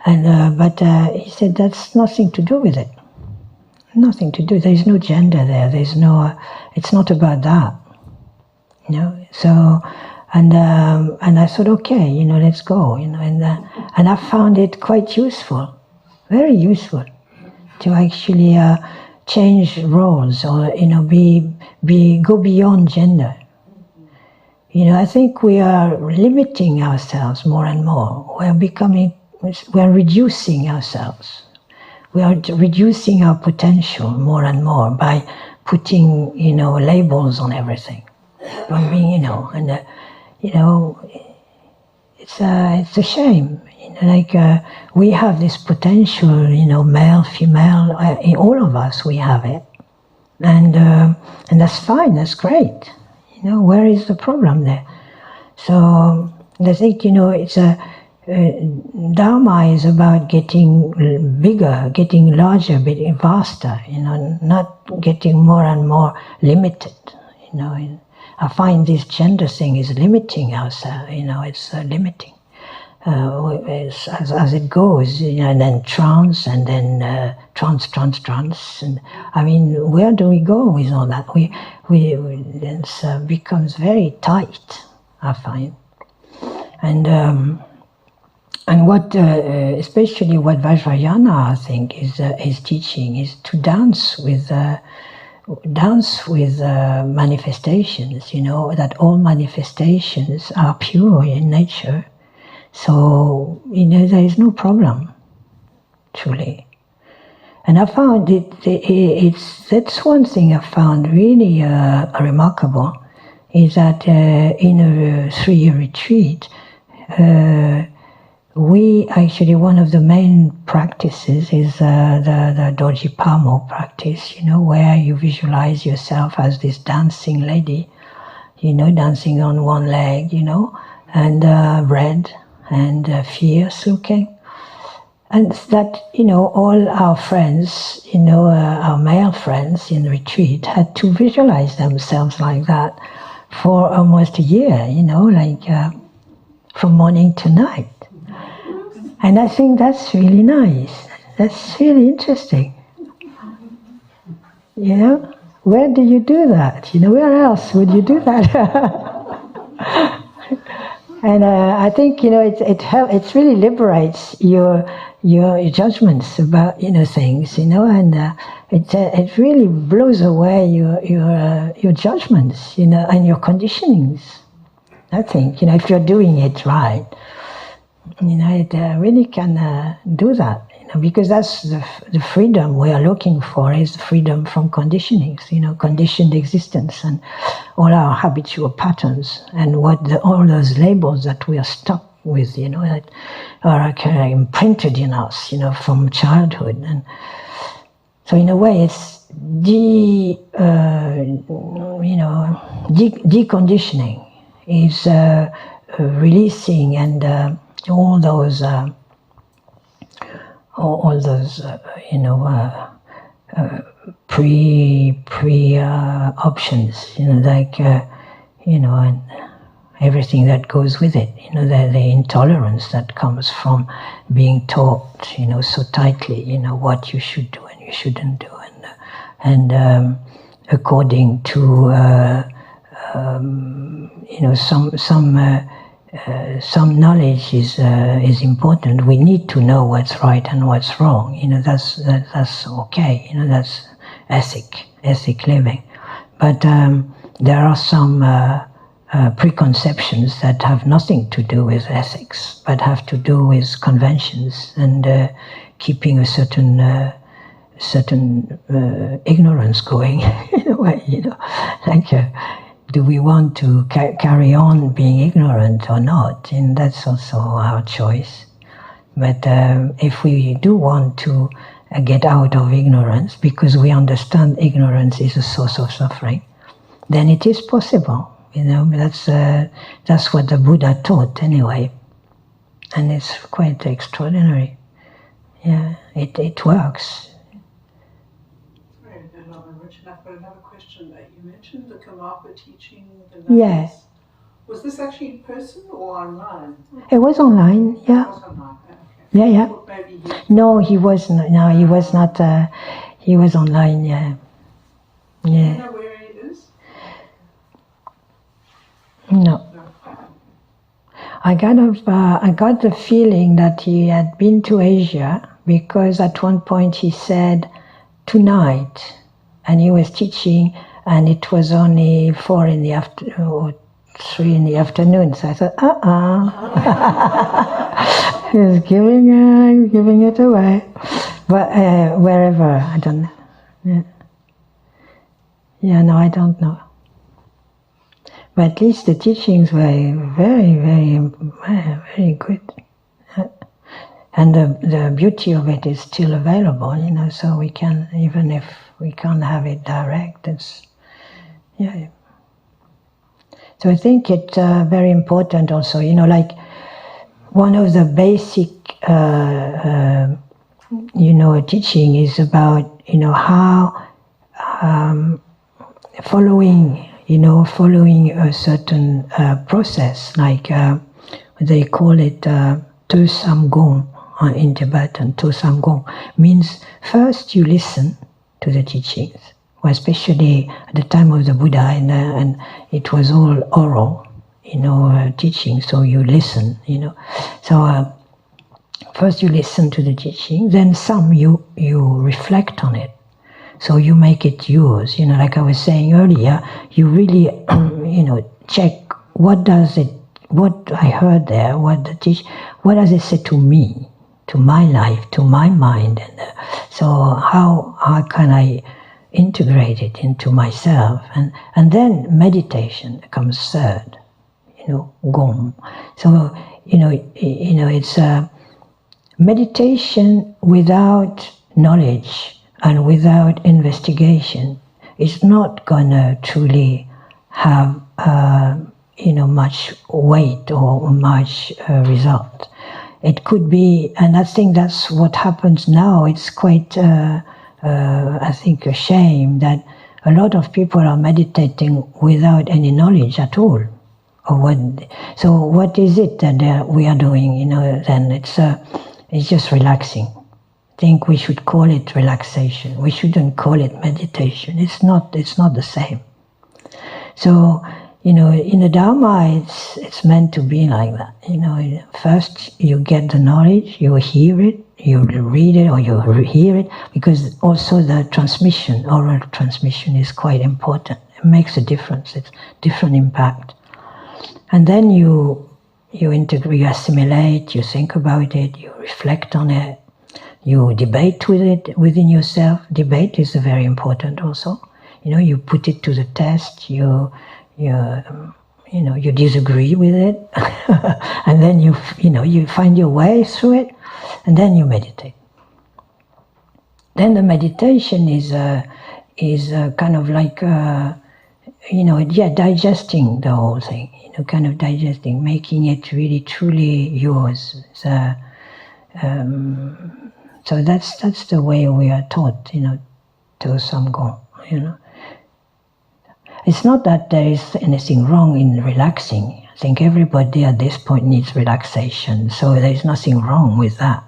And but he said that's nothing to do with it. Nothing to do. There's no gender there. There's no. It's not about that. So, and I thought, okay, let's go. And I found it quite useful, very useful, to actually change roles, or go beyond gender. I think we are limiting ourselves more and more. We're reducing ourselves. We are reducing our potential more and more by putting, labels on everything. From being, it's a shame. We have this potential, male, female, in all of us we have it, and that's fine. That's great. Where is the problem there? So I think, it's Dharma is about getting bigger, getting larger, getting vaster, not getting more and more limited, I find this gender thing is limiting us, it's limiting. As it goes, and then trans, and then trans, and I mean, where do we go with all that? It becomes very tight, I find, and what, especially what Vajrayana, I think, is teaching is to dance with manifestations. That all manifestations are pure in nature. So, there is no problem, truly. And I found that's one thing I found really remarkable, is that in a 3-year retreat, we actually, one of the main practices is the Dorji Palmo practice, where you visualize yourself as this dancing lady, dancing on one leg, and red and fierce looking. And that, all our friends, our male friends in retreat had to visualize themselves like that for almost a year, from morning to night. And I think that's really nice. That's really interesting. Where do you do that? Where else would you do that? And I think it really liberates your judgments about things, and it really blows away your judgments, and your conditionings. I think if you're doing it right, it really can do that. Because that's the freedom we are looking for, is the freedom from conditionings, conditioned existence and all our habitual patterns and all those labels that we are stuck with, that are imprinted in us, from childhood. And so in a way, it's deconditioning is releasing and all those pre options, and everything that goes with it, the intolerance that comes from being taught, so tightly, what you should do and you shouldn't do, and according to some knowledge is important. We need to know what's right and what's wrong. That's okay. That's ethic living. But there are some preconceptions that have nothing to do with ethics, but have to do with conventions and keeping a certain ignorance going in a way. Do we want to carry on being ignorant or not? And that's also our choice. But if we do want to get out of ignorance, because we understand ignorance is a source of suffering, then it is possible. That's what the Buddha taught anyway. And it's quite extraordinary. Yeah, it works. I've got another question. You mentioned the Karmapa teaching the nuns. Yes. Was this actually in person or online? It was online, yeah. It was online, okay. Yeah. Maybe No, he was not. No, he was not. He was online, yeah. Do you know where he is? No. I got the feeling that he had been to Asia, because at one point he said, tonight, and he was teaching, and it was only 4 in the afternoon or 3 in the afternoon. So I thought, he's giving it away. But wherever, I don't know. No, I don't know. But at least the teachings were very, very, very good. And the beauty of it is still available, so we can, even if we can't have it direct, So I think it's very important also, like one of the basic, teaching is about, how following a certain process, like they call it Tu Samgong in Tibetan. Tu Samgong means first you listen to the teachings, especially at the time of the Buddha, and it was all oral, teaching, so you listen, So first you listen to the teaching, then some you reflect on it. So you make it yours, like I was saying earlier, you really, check what I heard there, what does it say to me, to my life, to my mind, and So how can I integrate it into myself? And then meditation comes third, gom. So it's meditation without knowledge and without investigation is not gonna truly have much weight or much result. It could be, and I think that's what happens now. It's quite, I think, a shame that a lot of people are meditating without any knowledge at all. So what is it that we are doing? Then it's just relaxing. I think we should call it relaxation. We shouldn't call it meditation. It's not the same. So, in the Dharma, it's meant to be like that. First you get the knowledge, you hear it, you read it or you hear it, because also the transmission, oral transmission is quite important. It makes a difference. It's different impact. And then you integrate, you assimilate, you think about it, you reflect on it, you debate with it within yourself. Debate is very important also. You put it to the test, you disagree with it, and then you find your way through it, and then you meditate. Then the meditation is kind of like digesting the whole thing, kind of digesting, making it really truly yours. So that's the way we are taught, to Samgong, It's not that there is anything wrong in relaxing. I think everybody at this point needs relaxation, so there is nothing wrong with that.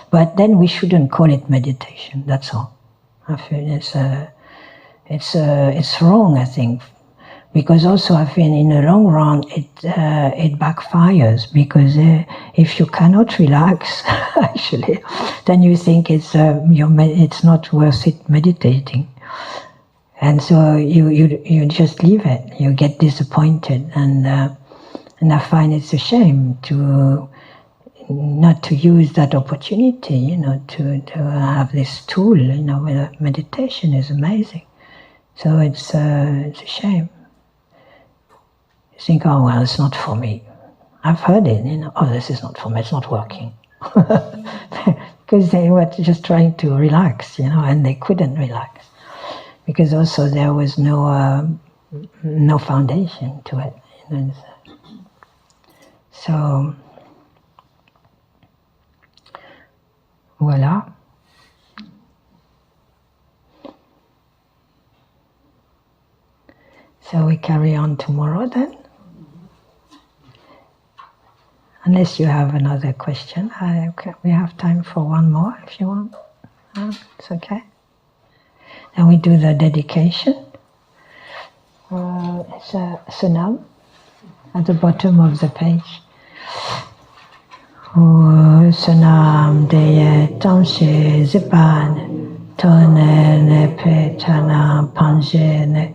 But then we shouldn't call it meditation. That's all. I feel it's wrong. I think, because also I feel in the long run it backfires, because if you cannot relax, actually, then you think it's not worth it meditating. And so you just leave it. You get disappointed, and I find it's a shame to not to use that opportunity, to have this tool. Meditation is amazing. So it's a shame. You think, oh well, it's not for me. I've heard it. Oh, this is not for me. It's not working, because they were just trying to relax, and they couldn't relax. Because also there was no foundation to it. So, voila. So we carry on tomorrow then? Unless you have another question. We have time for one more if you want. It's okay. And we do the dedication. It's a sunam at the bottom of the page. Sunam deye tamshe zipan tone ne pe chana panje ne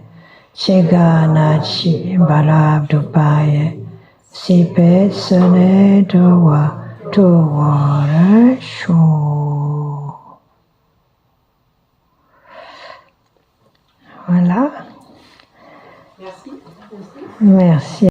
chiga na chi barab dupaye si pe sene dowa re sho. Voilà. Merci. Merci.